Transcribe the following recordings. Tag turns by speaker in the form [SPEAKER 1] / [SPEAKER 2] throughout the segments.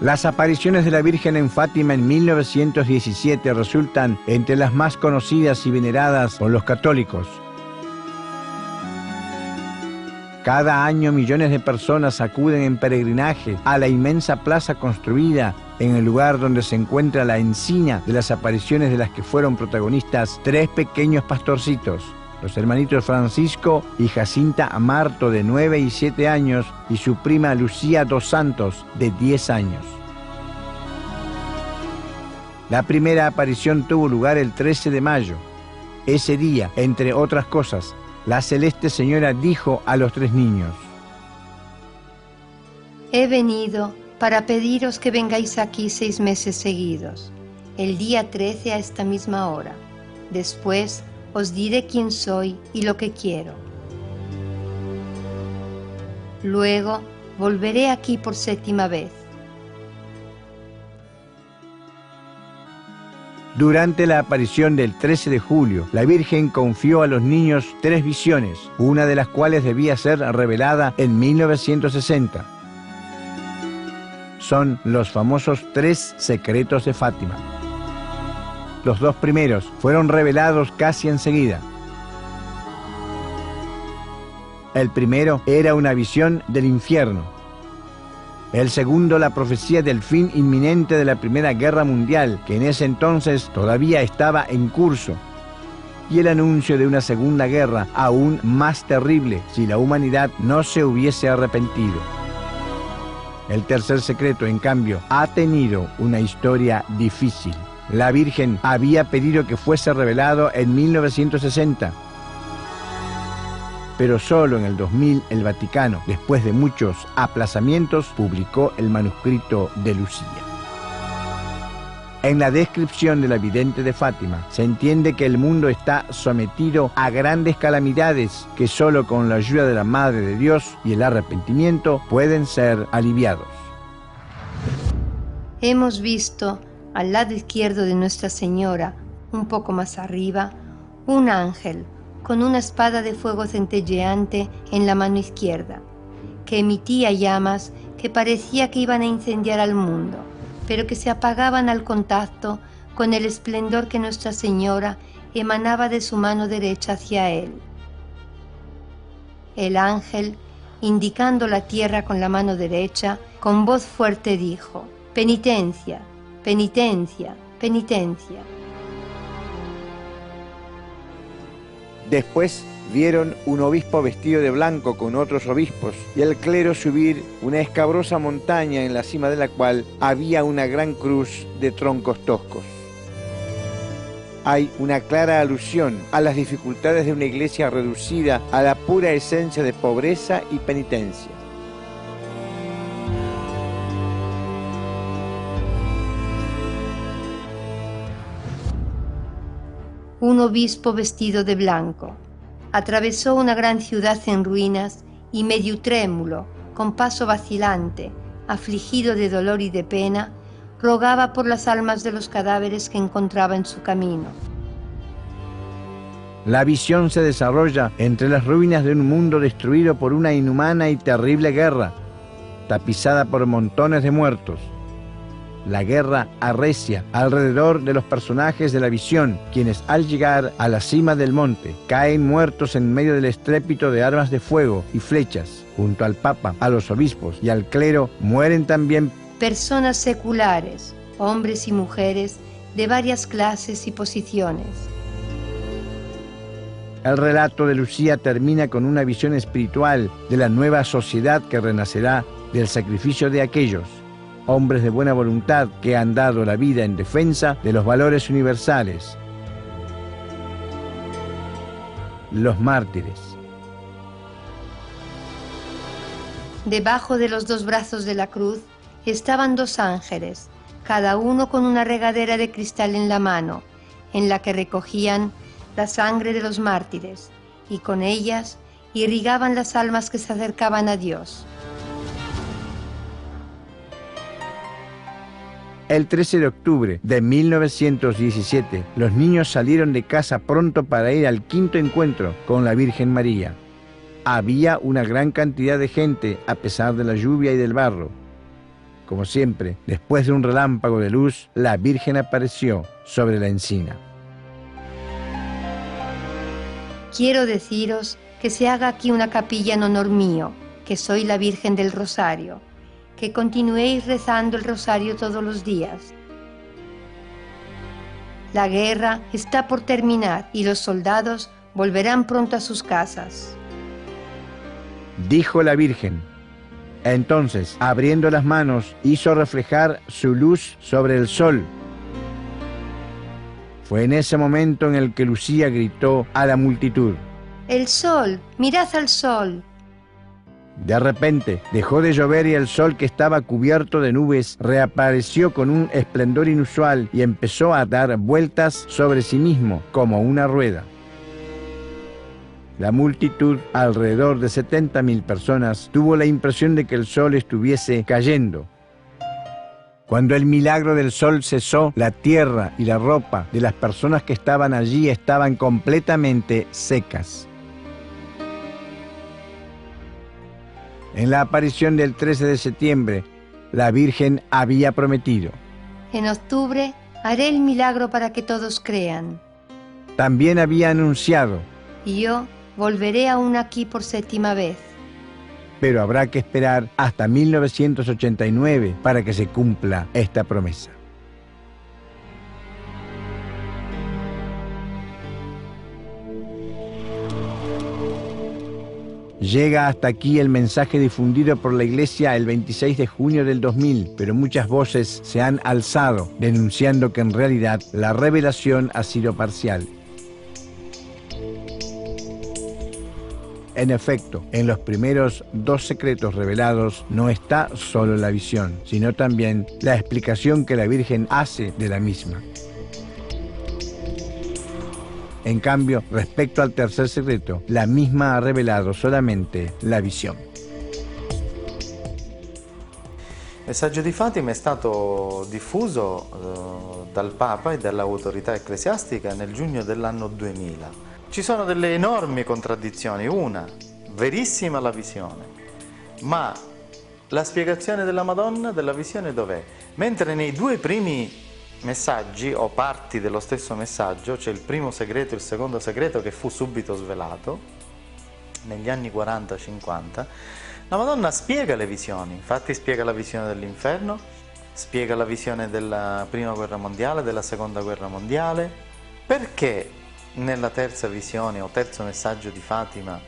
[SPEAKER 1] Las apariciones de la Virgen en Fátima en 1917 resultan entre las más conocidas y veneradas por los católicos. Cada año millones de personas acuden en peregrinaje a la inmensa plaza construida en el lugar donde se encuentra la encina de las apariciones de las que fueron protagonistas tres pequeños pastorcitos, los hermanitos Francisco y Jacinta Amarto, de 9 y 7 años, y su prima Lucía dos Santos, de 10 años. La primera aparición tuvo lugar el 13 de mayo. Ese día, entre otras cosas, la Celeste Señora dijo a los tres niños:
[SPEAKER 2] He venido para pediros que vengáis aquí 6 meses seguidos, el día 13 a esta misma hora. Después os diré quién soy y lo que quiero. Luego volveré aquí por 7ª vez.
[SPEAKER 1] Durante la aparición del 13 de julio, la Virgen confió a los niños 3 visiones, una de las cuales debía ser revelada en 1960. Son los famosos 3 secretos de Fátima. Los 2 primeros fueron revelados casi enseguida. El primero era una visión del infierno. El segundo, la profecía del fin inminente de la Primera Guerra Mundial, que en ese entonces todavía estaba en curso. Y el anuncio de una segunda guerra aún más terrible si la humanidad no se hubiese arrepentido. El tercer secreto, en cambio, ha tenido una historia difícil. La Virgen había pedido que fuese revelado en 1960. Pero solo en el 2000 el Vaticano, después de muchos aplazamientos, publicó el manuscrito de Lucía. En la descripción de la vidente de Fátima se entiende que el mundo está sometido a grandes calamidades que solo con la ayuda de la Madre de Dios y el arrepentimiento pueden ser aliviados.
[SPEAKER 2] Hemos visto al lado izquierdo de Nuestra Señora, un poco más arriba, un ángel con una espada de fuego centelleante en la mano izquierda, que emitía llamas que parecía que iban a incendiar al mundo, pero que se apagaban al contacto con el esplendor que Nuestra Señora emanaba de su mano derecha hacia él. El ángel, indicando la tierra con la mano derecha, con voz fuerte dijo: «Penitencia, penitencia, penitencia».
[SPEAKER 1] Después vieron un obispo vestido de blanco con otros obispos y el clero subir una escabrosa montaña en la cima de la cual había una gran cruz de troncos toscos. Hay una clara alusión a las dificultades de una iglesia reducida a la pura esencia de pobreza y penitencia.
[SPEAKER 2] Un obispo vestido de blanco atravesó una gran ciudad en ruinas y medio trémulo, con paso vacilante, afligido de dolor y de pena, rogaba por las almas de los cadáveres que encontraba en su camino.
[SPEAKER 1] La visión se desarrolla entre las ruinas de un mundo destruido por una inhumana y terrible guerra, tapizada por montones de muertos. La guerra arrecia alrededor de los personajes de la visión, quienes al llegar a la cima del monte caen muertos en medio del estrépito de armas de fuego y flechas. Junto al Papa, a los obispos y al clero mueren también
[SPEAKER 2] personas seculares, hombres y mujeres de varias clases y posiciones.
[SPEAKER 1] El relato de Lucía termina con una visión espiritual de la nueva sociedad que renacerá del sacrificio de aquellos hombres de buena voluntad que han dado la vida en defensa de los valores universales, los mártires.
[SPEAKER 2] Debajo de los 2 brazos de la cruz estaban 2 ángeles, cada uno con una regadera de cristal en la mano, en la que recogían la sangre de los mártires, y con ellas irrigaban las almas que se acercaban a Dios.
[SPEAKER 1] El 13 de octubre de 1917, los niños salieron de casa pronto para ir al 5º encuentro con la Virgen María. Había una gran cantidad de gente a pesar de la lluvia y del barro. como siempre, después de un relámpago de luz, la Virgen apareció sobre la encina.
[SPEAKER 2] Quiero deciros que se haga aquí una capilla en honor mío, que soy la Virgen del Rosario, que continuéis rezando el rosario todos los días. La guerra está por terminar y los soldados volverán pronto a sus casas.
[SPEAKER 1] Dijo la Virgen. Entonces, abriendo las manos, hizo reflejar su luz sobre el sol. Fue en ese momento en el que Lucía gritó a la multitud:
[SPEAKER 2] ¡El sol! ¡Mirad al sol!
[SPEAKER 1] De repente, dejó de llover y el sol, que estaba cubierto de nubes, reapareció con un esplendor inusual y empezó a dar vueltas sobre sí mismo como una rueda. La multitud, alrededor de 70.000 personas, tuvo la impresión de que el sol estuviese cayendo. Cuando el milagro del sol cesó, la tierra y la ropa de las personas que estaban allí estaban completamente secas. En la aparición del 13 de septiembre, la Virgen había prometido:
[SPEAKER 2] en octubre haré el milagro para que todos crean.
[SPEAKER 1] También había anunciado:
[SPEAKER 2] y yo volveré aún aquí por 7ª vez.
[SPEAKER 1] Pero habrá que esperar hasta 1989 para que se cumpla esta promesa. Llega hasta aquí el mensaje difundido por la Iglesia el 26 de junio del 2000, pero muchas voces se han alzado denunciando que en realidad la revelación ha sido parcial. En efecto, en los primeros 2 secretos revelados no está solo la visión, sino también la explicación que la Virgen hace de la misma. En cambio, respecto al tercer secreto, la misma ha revelado solamente la visione.
[SPEAKER 3] Il messaggio di Fatima è stato diffuso dal Papa e dall'autorità ecclesiastica nel giugno dell'anno 2000. Ci sono delle enormi contraddizioni. Una, verissima la visione, ma la spiegazione della Madonna della visione dov'è? Mentre nei 2 primi messaggi o parti dello stesso messaggio, c'è il primo segreto e il secondo segreto che fu subito svelato negli anni 40-50, la Madonna spiega le visioni. Infatti spiega la visione dell'inferno, spiega la visione della Prima Guerra Mondiale, della Seconda Guerra Mondiale. Perché nella terza visione o terzo messaggio di Fatima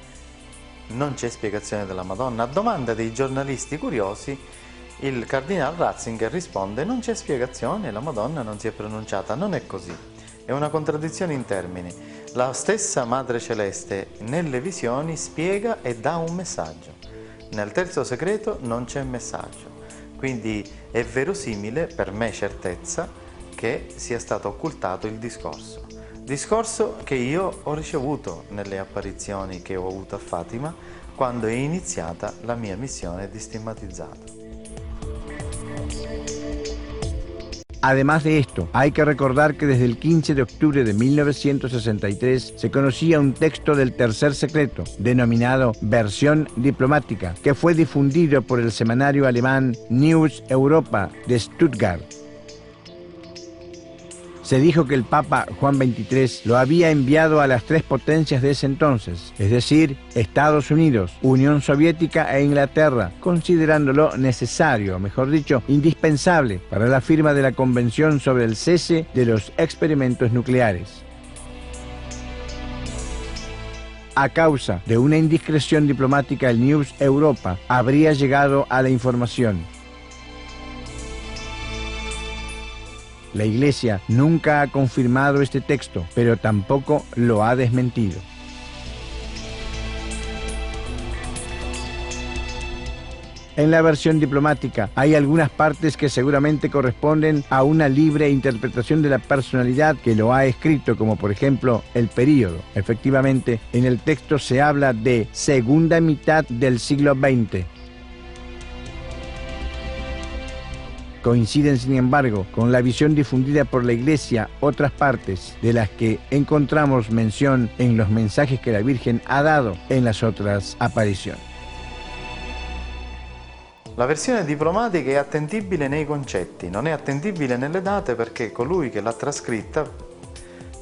[SPEAKER 3] non c'è spiegazione della Madonna? A domanda dei giornalisti curiosi, il cardinal Ratzinger risponde: non c'è spiegazione, la Madonna non si è pronunciata. Non è così, è una contraddizione in termini. La stessa Madre Celeste nelle visioni spiega e dà un messaggio. Nel terzo segreto non c'è messaggio, quindi è verosimile, per me certezza, che sia stato occultato il discorso che io ho ricevuto nelle apparizioni che ho avuto a Fatima quando è iniziata la mia missione di stigmatizzato.
[SPEAKER 1] Además de esto, hay que recordar que desde el 15 de octubre de 1963 se conocía un texto del tercer secreto, denominado Versión Diplomática, que fue difundido por el semanario alemán News Europa de Stuttgart. Se dijo que el Papa Juan XXIII lo había enviado a las 3 potencias de ese entonces, es decir, Estados Unidos, Unión Soviética e Inglaterra, considerándolo necesario, mejor dicho, indispensable para la firma de la Convención sobre el cese de los experimentos nucleares. A causa de una indiscreción diplomática, el News Europa habría llegado a la información. La Iglesia nunca ha confirmado este texto, pero tampoco lo ha desmentido. En la versión diplomática hay algunas partes que seguramente corresponden a una libre interpretación de la personalidad que lo ha escrito, como por ejemplo el período. Efectivamente, en el texto se habla de segunda mitad del siglo XX. Coinciden, sin embargo, con la visión difundida por la Iglesia otras partes de las que encontramos mención en los mensajes que la Virgen ha dado en las otras apariciones.
[SPEAKER 3] La versione diplomatica è attendibile nei concetti, non è attendibile nelle date perché colui che l'ha trascritta,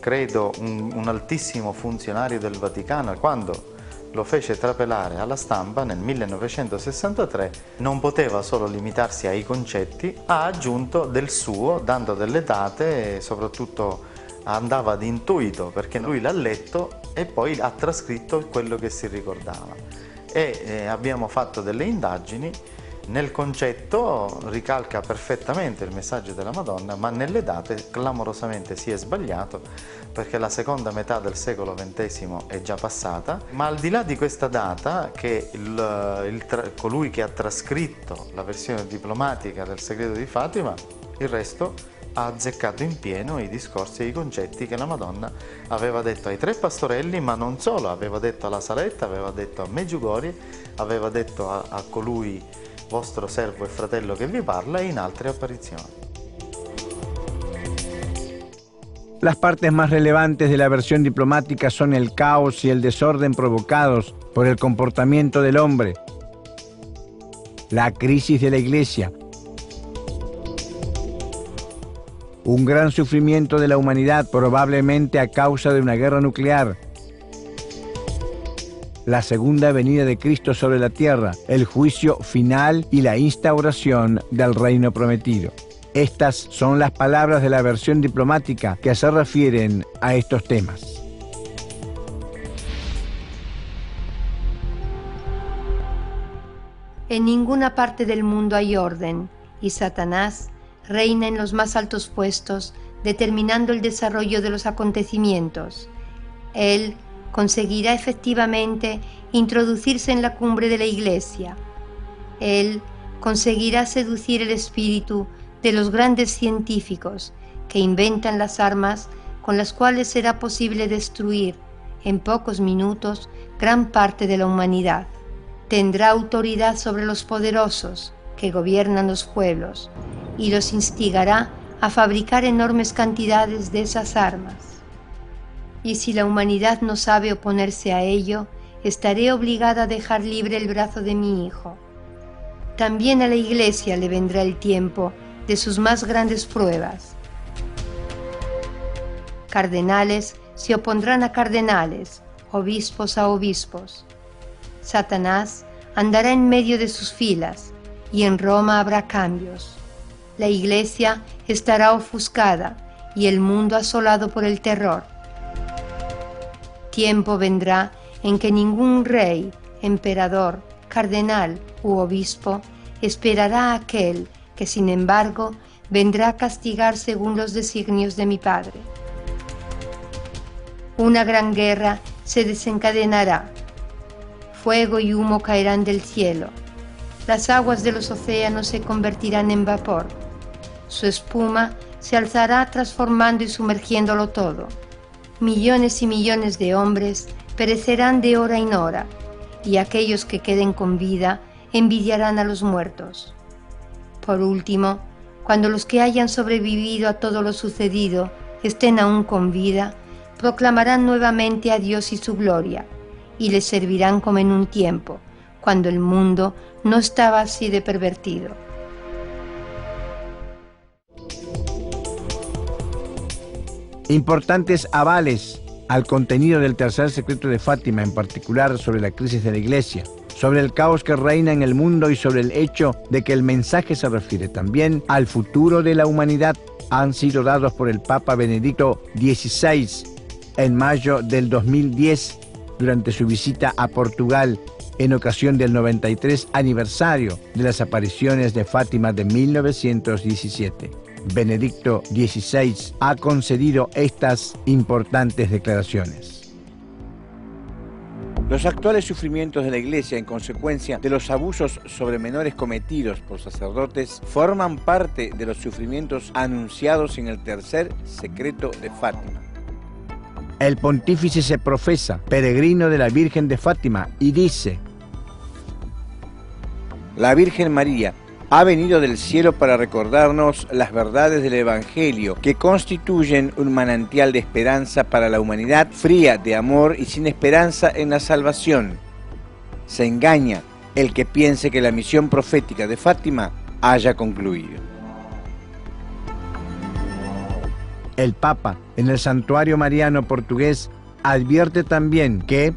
[SPEAKER 3] credo un altissimo funzionario del Vaticano, quando lo fece trapelare alla stampa nel 1963, non poteva solo limitarsi ai concetti, ha aggiunto del suo, dando delle date e soprattutto andava ad intuito perché lui l'ha letto e poi ha trascritto quello che si ricordava. Abbiamo fatto delle indagini. Nel concetto ricalca perfettamente il messaggio della Madonna, ma nelle date clamorosamente si è sbagliato perché la seconda metà del secolo XX è già passata. Ma al di là di questa data, che colui che ha trascritto la versione diplomatica del segreto di Fatima, il resto ha azzeccato in pieno i discorsi e i concetti che la Madonna aveva detto ai 3 pastorelli, ma non solo, aveva detto alla Saletta, aveva detto a Meggiugorje, aveva detto a colui vostro servo e fratello che vi parla e in altre apparizioni.
[SPEAKER 1] Las partes más relevantes de la versión diplomática son el caos y el desorden provocados por el comportamiento del hombre, la crisis de la Iglesia, un gran sufrimiento de la humanidad probablemente a causa de una guerra nuclear, la segunda venida de Cristo sobre la tierra, el juicio final y la instauración del reino prometido. Estas son las palabras de la versión diplomática que se refieren a estos temas.
[SPEAKER 2] En ninguna parte del mundo hay orden, y Satanás reina en los más altos puestos, determinando el desarrollo de los acontecimientos. Él conseguirá efectivamente introducirse en la cumbre de la Iglesia. Él conseguirá seducir el espíritu de los grandes científicos que inventan las armas con las cuales será posible destruir en pocos minutos gran parte de la humanidad. Tendrá autoridad sobre los poderosos que gobiernan los pueblos y los instigará a fabricar enormes cantidades de esas armas. Y si la humanidad no sabe oponerse a ello, estaré obligada a dejar libre el brazo de mi Hijo. También a la Iglesia le vendrá el tiempo de sus más grandes pruebas. Cardenales se opondrán a cardenales, obispos a obispos. Satanás andará en medio de sus filas, y en Roma habrá cambios. La Iglesia estará ofuscada, y el mundo asolado por el terror. Tiempo vendrá en que ningún rey, emperador, cardenal u obispo esperará a aquel que, sin embargo, vendrá a castigar según los designios de mi Padre. Una gran guerra se desencadenará. Fuego y humo caerán del cielo. Las aguas de los océanos se convertirán en vapor. Su espuma se alzará transformando y sumergiéndolo todo. Millones y millones de hombres perecerán de hora en hora, y aquellos que queden con vida envidiarán a los muertos. Por último, cuando los que hayan sobrevivido a todo lo sucedido estén aún con vida, proclamarán nuevamente a Dios y su gloria, y les servirán como en un tiempo, cuando el mundo no estaba así de pervertido.
[SPEAKER 1] Importantes avales al contenido del tercer secreto de Fátima, en particular sobre la crisis de la Iglesia, sobre el caos que reina en el mundo y sobre el hecho de que el mensaje se refiere también al futuro de la humanidad, han sido dados por el Papa Benedicto XVI en mayo del 2010 durante su visita a Portugal en ocasión del 93 aniversario de las apariciones de Fátima de 1917. Benedicto XVI ha concedido estas importantes declaraciones. Los actuales sufrimientos de la Iglesia en consecuencia de los abusos sobre menores cometidos por sacerdotes forman parte de los sufrimientos anunciados en el tercer secreto de Fátima. El pontífice se profesa peregrino de la Virgen de Fátima y dice: la Virgen María ha venido del cielo para recordarnos las verdades del Evangelio, que constituyen un manantial de esperanza para la humanidad fría de amor y sin esperanza en la salvación. Se engaña el que piense que la misión profética de Fátima haya concluido. El Papa, en el Santuario Mariano portugués, advierte también que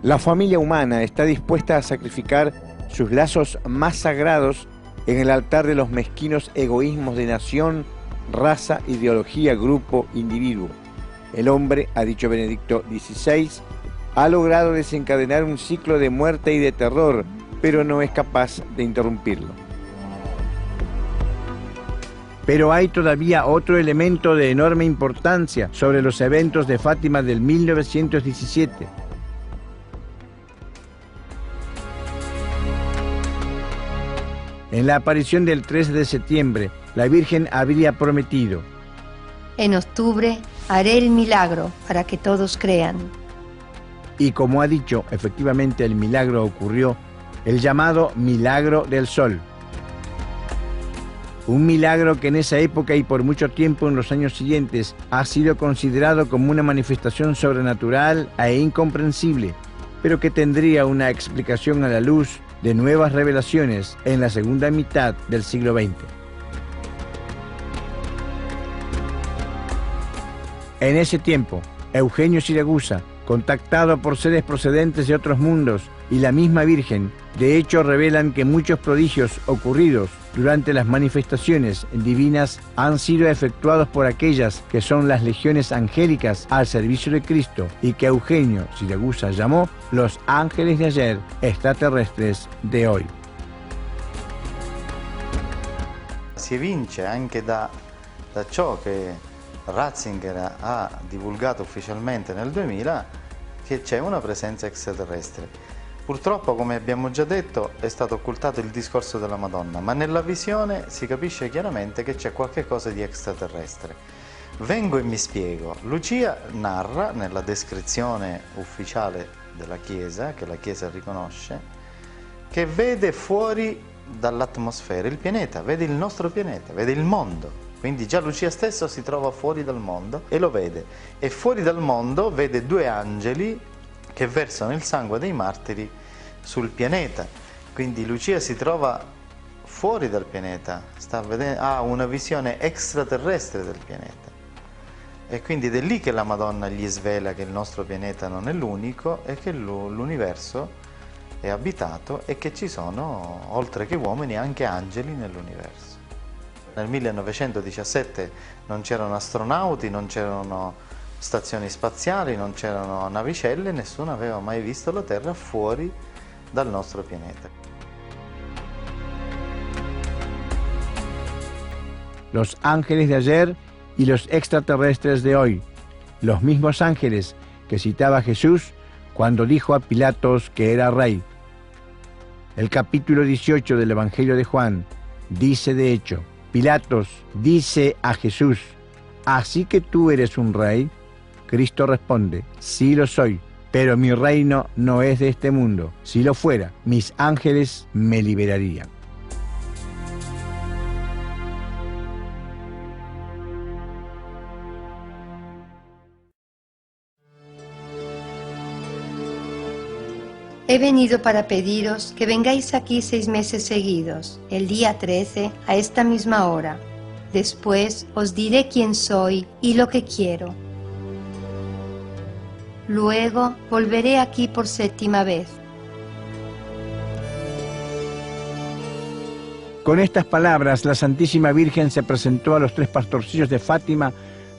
[SPEAKER 1] la familia humana está dispuesta a sacrificar sus lazos más sagrados en el altar de los mezquinos egoísmos de nación, raza, ideología, grupo, individuo. El hombre, ha dicho Benedicto XVI, ha logrado desencadenar un ciclo de muerte y de terror, pero no es capaz de interrumpirlo. Pero hay todavía otro elemento de enorme importancia sobre los eventos de Fátima del 1917. En la aparición del 13 de septiembre, la Virgen habría prometido:
[SPEAKER 2] en octubre haré el milagro para que todos crean.
[SPEAKER 1] Y como ha dicho, efectivamente el milagro ocurrió, el llamado milagro del sol. Un milagro que en esa época y por mucho tiempo en los años siguientes ha sido considerado como una manifestación sobrenatural e incomprensible, pero que tendría una explicación a la luz de nuevas revelaciones en la segunda mitad del siglo XX. En ese tiempo, Eugenio Siragusa, contactado por seres procedentes de otros mundos, y la misma Virgen, de hecho revelan que muchos prodigios ocurridos durante las manifestaciones divinas han sido efectuados por aquellas que son las legiones angélicas al servicio de Cristo y que Eugenio Siragusa llamó los ángeles de ayer, extraterrestres de hoy.
[SPEAKER 3] Si evince anche da ciò che Ratzinger ha divulgato ufficialmente nel 2000 che c'è una presenza extraterrestre. Purtroppo, come abbiamo già detto, è stato occultato il discorso della Madonna, ma nella visione si capisce chiaramente che c'è qualche cosa di extraterrestre. Vengo e mi spiego. Lucia narra, nella descrizione ufficiale della Chiesa, che la Chiesa riconosce, che vede fuori dall'atmosfera il pianeta, vede il nostro pianeta, vede il mondo. Quindi già Lucia stesso si trova fuori dal mondo e lo vede. E fuori dal mondo vede due angeli che versano il sangue dei martiri sul pianeta. Quindi Lucia si trova fuori dal pianeta, ha una visione extraterrestre del pianeta. E quindi ed è lì che la Madonna gli svela che il nostro pianeta non è l'unico e che l'universo è abitato e che ci sono, oltre che uomini, anche angeli nell'universo. Nel 1917 non c'erano astronauti, non c'erano stazioni spaziali, non c'erano navicelle, nessuno aveva mai visto la Terra fuori dal nostro pianeta.
[SPEAKER 1] Los ángeles de ayer y los extraterrestres de hoy, los mismos ángeles que citaba Jesús cuando dijo a Pilatos que era rey. El capítulo 18 del Evangelio de Juan dice de hecho: Pilatos dice a Jesús: ¿así que tú eres un rey? Cristo responde: sí lo soy, pero mi reino no es de este mundo. Si lo fuera, mis ángeles me liberarían.
[SPEAKER 2] He venido para pediros que vengáis aquí 6 meses seguidos, el día 13, a esta misma hora. Después os diré quién soy y lo que quiero. Luego volveré aquí por 7ª vez.
[SPEAKER 1] Con estas palabras, la Santísima Virgen se presentó a los 3 pastorcillos de Fátima,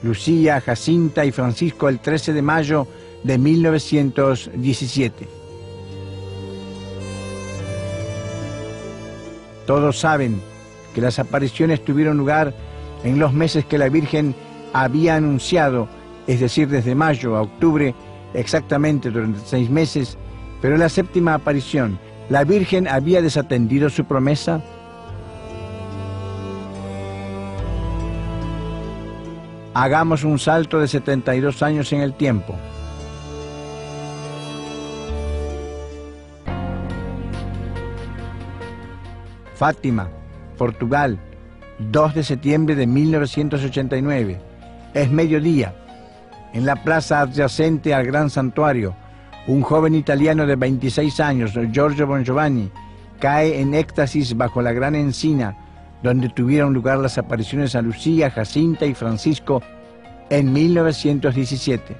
[SPEAKER 1] Lucía, Jacinta y Francisco, el 13 de mayo de 1917. Todos saben que las apariciones tuvieron lugar en los meses que la Virgen había anunciado, es decir, desde mayo a octubre, exactamente durante 6 meses, pero en la 7ª aparición, ¿la Virgen había desatendido su promesa? Hagamos un salto de 72 años en el tiempo. Fátima, Portugal, 2 de septiembre de 1989. Es mediodía. En la plaza adyacente al gran santuario, un joven italiano de 26 años, Giorgio Bongiovanni, cae en éxtasis bajo la gran encina, donde tuvieron lugar las apariciones a Lucía, Jacinta y Francisco en 1917.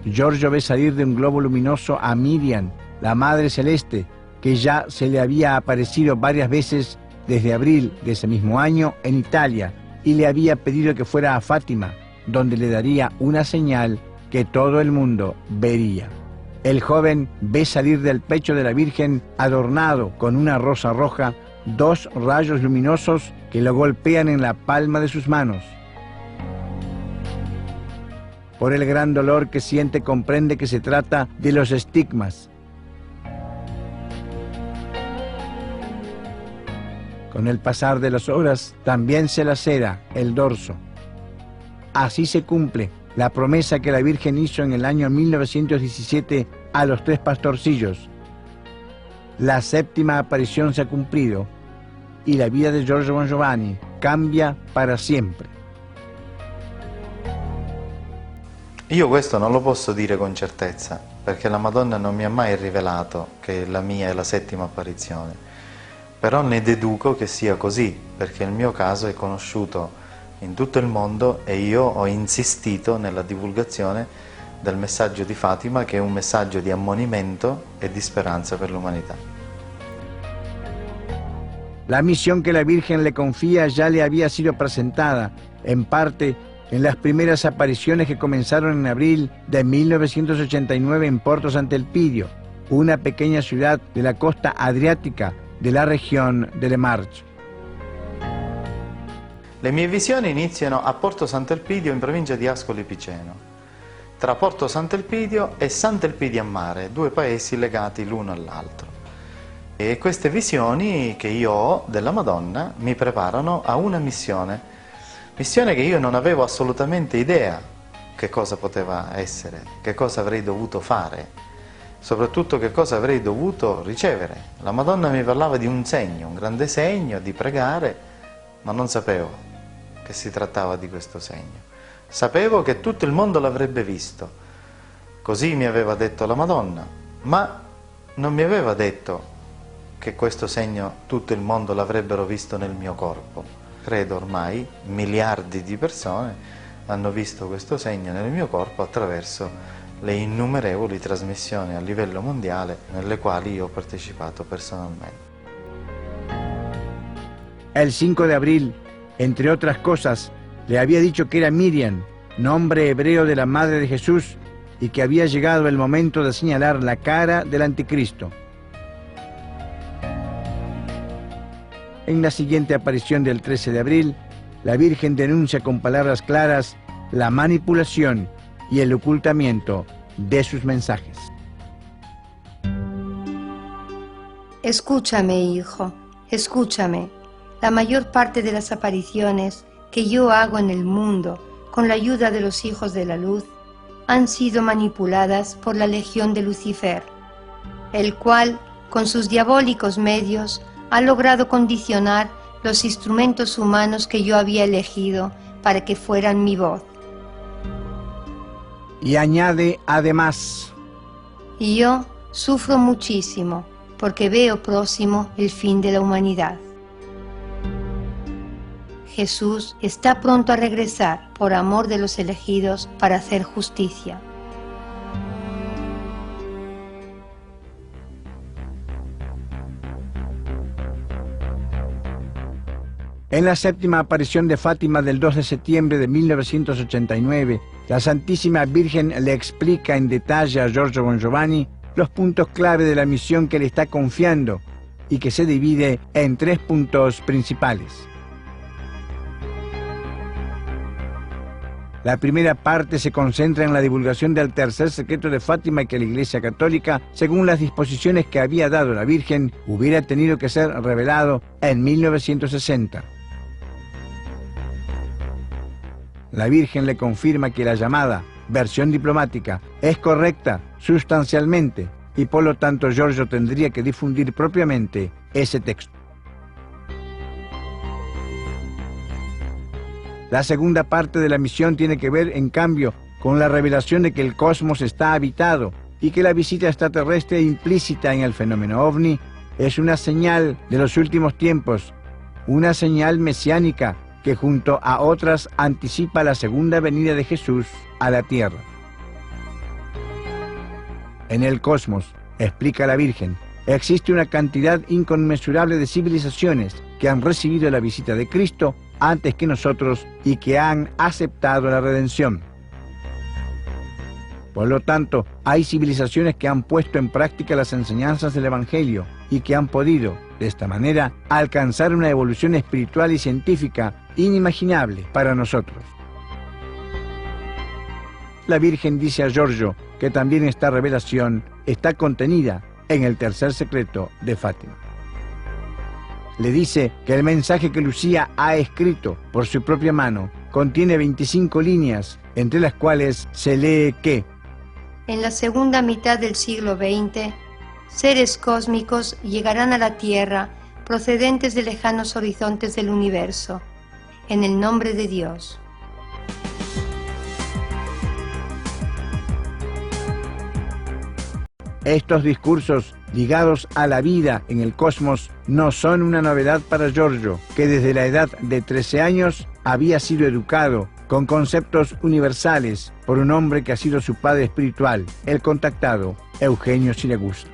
[SPEAKER 1] Giorgio ve salir de un globo luminoso a Miriam, la Madre Celeste, que ya se le había aparecido varias veces desde abril de ese mismo año en Italia, y le había pedido que fuera a Fátima, donde le daría una señal que todo el mundo vería. El joven ve salir del pecho de la Virgen, adornado con una rosa roja, 2 rayos luminosos que lo golpean en la palma de sus manos. Por el gran dolor que siente, comprende que se trata de los estigmas. Con el pasar de las horas, también se lacera el dorso. Así se cumple la promesa que la Virgen hizo en el año 1917 a los 3 pastorcillos. La 7ª aparición se ha cumplido y la vida de Giorgio Bongiovanni cambia para sempre.
[SPEAKER 3] Io questo non lo posso dire con certezza, perché la Madonna non mi ha mai rivelato che la mia è la 7ª apparizione. Però ne deduco che sia così, perché il mio caso è conosciuto in tutto il mondo e io ho insistito nella divulgazione del messaggio di Fatima, che è un messaggio di ammonimento e di speranza per l'umanità.
[SPEAKER 1] La misión que la Virgen le confía ya le había sido presentada, en parte, en las primeras apariciones que comenzaron en abril de 1989 en Porto Sant'Elpidio, una pequeña ciudad de la costa adriática de la región de Le Marche.
[SPEAKER 3] Le mie visioni iniziano a Porto Sant'Elpidio in provincia di Ascoli Piceno, tra Porto Sant'Elpidio e Sant'Elpidio a Mare, 2 paesi legati l'uno all'altro. E queste visioni che io ho della Madonna mi preparano a una missione che io non avevo assolutamente idea che cosa poteva essere, che cosa avrei dovuto fare, soprattutto che cosa avrei dovuto ricevere. La Madonna mi parlava di un segno, un grande segno, di pregare, ma non sapevo che si trattava di questo segno. Sapevo che tutto il mondo l'avrebbe visto, così mi aveva detto la Madonna, ma non mi aveva detto che questo segno tutto il mondo l'avrebbero visto nel mio corpo. Credo ormai miliardi di persone hanno visto questo segno nel mio corpo attraverso le innumerevoli trasmissioni a livello mondiale nelle quali io ho partecipato personalmente.
[SPEAKER 1] El 5 de abril, entre otras cosas, le había dicho que era Miriam, nombre hebreo de la Madre de Jesús, y que había llegado el momento de señalar la cara del anticristo. En la siguiente aparición del 13 de abril, la Virgen denuncia con palabras claras la manipulación y el ocultamiento de sus mensajes.
[SPEAKER 2] Escúchame, hijo, escúchame. La mayor parte de las apariciones que yo hago en el mundo con la ayuda de los hijos de la luz han sido manipuladas por la legión de Lucifer, el cual, con sus diabólicos medios, ha logrado condicionar los instrumentos humanos que yo había elegido para que fueran mi voz.
[SPEAKER 1] Y añade además:
[SPEAKER 2] Y yo sufro muchísimo porque veo próximo el fin de la humanidad. Jesús está pronto a regresar por amor de los elegidos para hacer justicia.
[SPEAKER 1] En la 7ª aparición de Fátima del 2 de septiembre de 1989, la Santísima Virgen le explica en detalle a Giorgio Bongiovanni los puntos clave de la misión que le está confiando y que se divide en 3 puntos principales. La primera parte se concentra en la divulgación del tercer secreto de Fátima que la Iglesia Católica, según las disposiciones que había dado la Virgen, hubiera tenido que ser revelado en 1960. La Virgen le confirma que la llamada versión diplomática es correcta sustancialmente y por lo tanto Giorgio tendría que difundir propiamente ese texto. La segunda parte de la misión tiene que ver, en cambio, con la revelación de que el cosmos está habitado y que la visita extraterrestre implícita en el fenómeno ovni es una señal de los últimos tiempos, una señal mesiánica que junto a otras anticipa la segunda venida de Jesús a la tierra. En el cosmos, explica la Virgen, existe una cantidad inconmensurable de civilizaciones que han recibido la visita de Cristo antes que nosotros y que han aceptado la redención. Por lo tanto, hay civilizaciones que han puesto en práctica las enseñanzas del Evangelio y que han podido, de esta manera, alcanzar una evolución espiritual y científica inimaginable para nosotros. La Virgen dice a Giorgio que también esta revelación está contenida en el tercer secreto de Fátima. Le dice que el mensaje que Lucía ha escrito por su propia mano contiene 25 líneas, entre las cuales se lee que
[SPEAKER 2] en la segunda mitad del siglo XX, seres cósmicos llegarán a la Tierra procedentes de lejanos horizontes del universo, en el nombre de Dios.
[SPEAKER 1] Estos discursos ligados a la vida en el cosmos no son una novedad para Giorgio, que desde la edad de 13 años había sido educado con conceptos universales por un hombre che ha sido su padre espiritual, el contactato Eugenio Siragusa.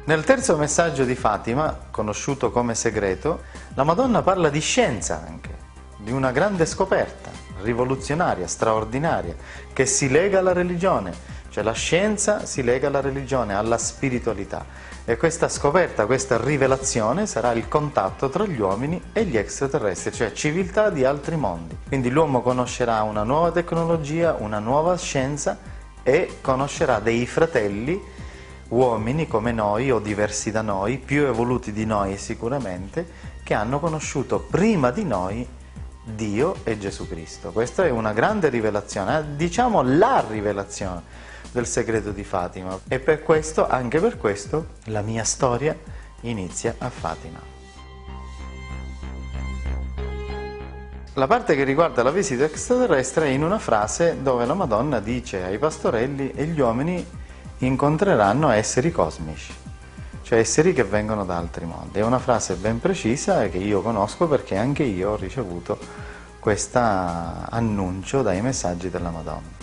[SPEAKER 3] Nel terzo messaggio di Fatima, conosciuto come segreto, la Madonna parla di scienza anche, di una grande scoperta, rivoluzionaria, straordinaria, che si lega alla religione. Cioè la scienza si lega alla religione, alla spiritualità, e questa scoperta, questa rivelazione sarà il contatto tra gli uomini e gli extraterrestri, cioè civiltà di altri mondi. Quindi l'uomo conoscerà una nuova tecnologia, una nuova scienza e conoscerà dei fratelli, uomini come noi o diversi da noi, più evoluti di noi sicuramente, che hanno conosciuto prima di noi Dio e Gesù Cristo. Questa è una grande rivelazione, diciamo la rivelazione del segreto di Fatima, e per questo, anche per questo, la mia storia inizia a Fatima. La parte che riguarda la visita extraterrestre è in una frase dove la Madonna dice ai pastorelli e gli uomini incontreranno esseri cosmici, cioè esseri che vengono da altri mondi. È una frase ben precisa che io conosco perché anche io ho ricevuto questo annuncio dai messaggi della Madonna.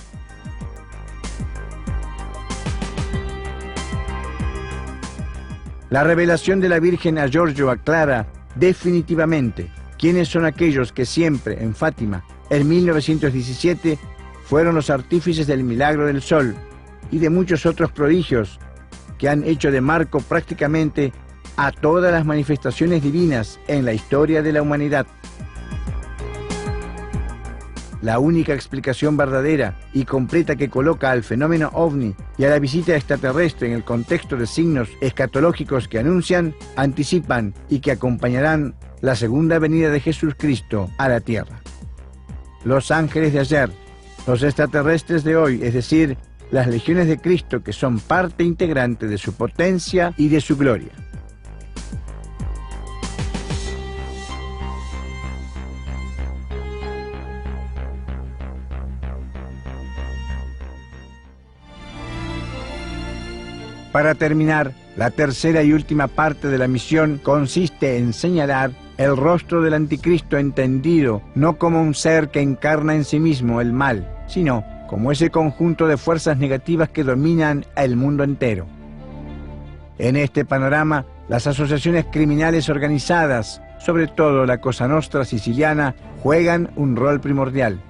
[SPEAKER 1] La revelación de la Virgen a Giorgio aclara definitivamente quiénes son aquellos que siempre en Fátima, en 1917, fueron los artífices del milagro del sol y de muchos otros prodigios que han hecho de marco prácticamente a todas las manifestaciones divinas en la historia de la humanidad. La única explicación verdadera y completa que coloca al fenómeno ovni y a la visita extraterrestre en el contexto de signos escatológicos que anuncian, anticipan y que acompañarán la segunda venida de Jesucristo a la tierra. Los ángeles de ayer, los extraterrestres de hoy, es decir, las legiones de Cristo que son parte integrante de su potencia y de su gloria. Para terminar, la tercera y última parte de la misión consiste en señalar el rostro del anticristo entendido no como un ser que encarna en sí mismo el mal, sino como ese conjunto de fuerzas negativas que dominan el mundo entero. En este panorama, las asociaciones criminales organizadas, sobre todo la Cosa Nostra siciliana, juegan un rol primordial.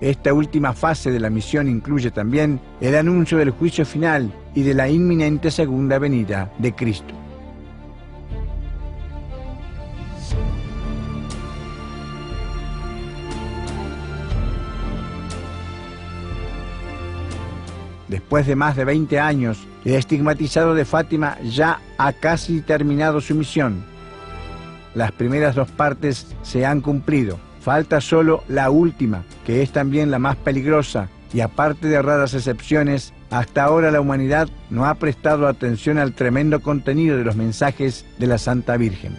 [SPEAKER 1] Esta última fase de la misión incluye también el anuncio del juicio final y de la inminente segunda venida de Cristo. Después de más de 20 años, el estigmatizado de Fátima ya ha casi terminado su misión. Las primeras dos partes se han cumplido. Falta solo la última, que es también la más peligrosa, y aparte de raras excepciones, hasta ahora la humanidad no ha prestado atención al tremendo contenido de los mensajes de la Santa Virgen.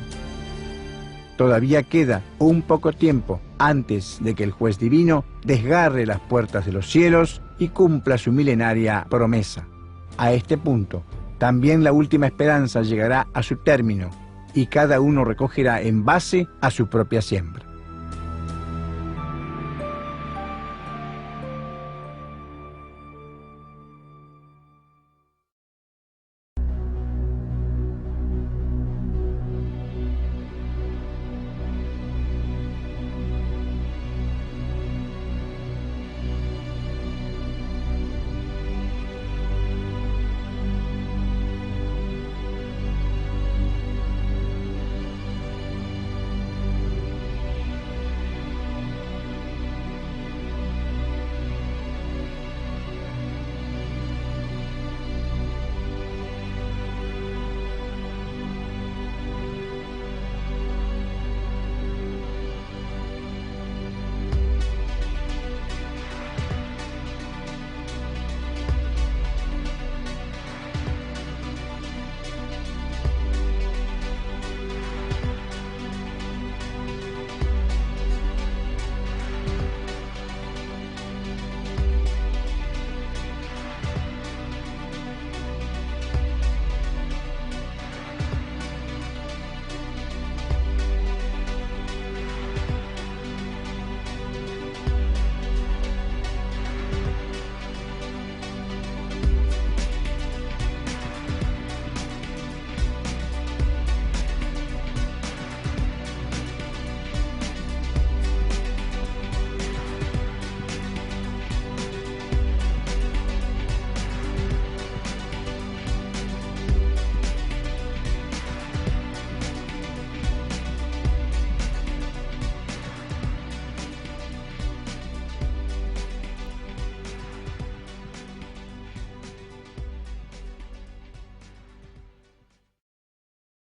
[SPEAKER 1] Todavía queda un poco tiempo antes de que el juez divino desgarre las puertas de los cielos y cumpla su milenaria promesa. A este punto, también la última esperanza llegará a su término y cada uno recogerá en base a su propia siembra.